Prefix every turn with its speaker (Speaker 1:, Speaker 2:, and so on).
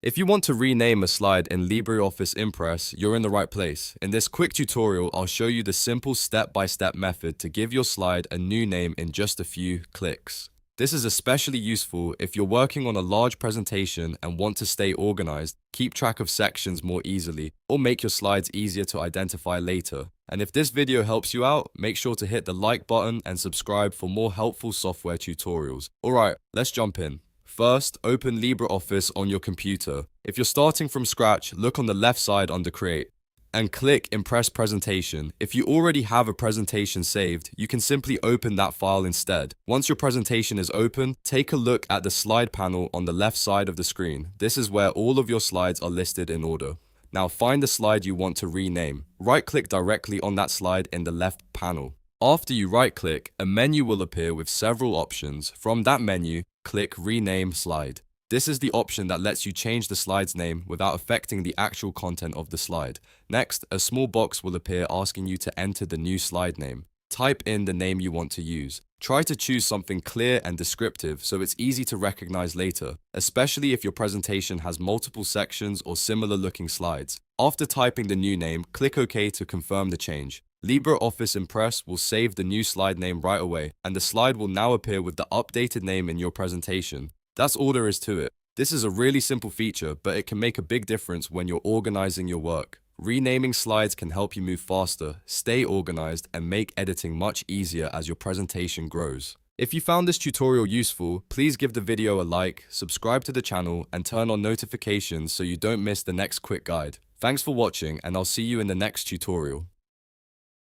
Speaker 1: If you want to rename a slide in LibreOffice Impress, you're in the right place. In this quick tutorial, I'll show you the simple step-by-step method to give your slide a new name in just a few clicks. This is especially useful if you're working on a large presentation and want to stay organized, keep track of sections more easily, or make your slides easier to identify later. And if this video helps you out, make sure to hit the like button and subscribe for more helpful software tutorials. Alright, let's jump in. First, open LibreOffice on your computer. If you're starting from scratch, look on the left side under Create and click Impress Presentation. If you already have a presentation saved, you can simply open that file instead. Once your presentation is open, take a look at the slide panel on the left side of the screen. This is where all of your slides are listed in order. Now find the slide you want to rename. Right-click directly on that slide in the left panel. After you right-click, a menu will appear with several options. From that menu, click Rename Slide. This is the option that lets you change the slide's name without affecting the actual content of the slide. Next, a small box will appear asking you to enter the new slide name. Type in the name you want to use. Try to choose something clear and descriptive so it's easy to recognize later, especially if your presentation has multiple sections or similar looking slides. After typing the new name, click OK to confirm the change. LibreOffice Impress will save the new slide name right away, and the slide will now appear with the updated name in your presentation. That's all there is to it. This is a really simple feature, but it can make a big difference when you're organizing your work. Renaming slides can help you move faster, stay organized, and make editing much easier as your presentation grows. If you found this tutorial useful, please give the video a like, subscribe to the channel, and turn on notifications so you don't miss the next quick guide. Thanks for watching, and I'll see you in the next tutorial.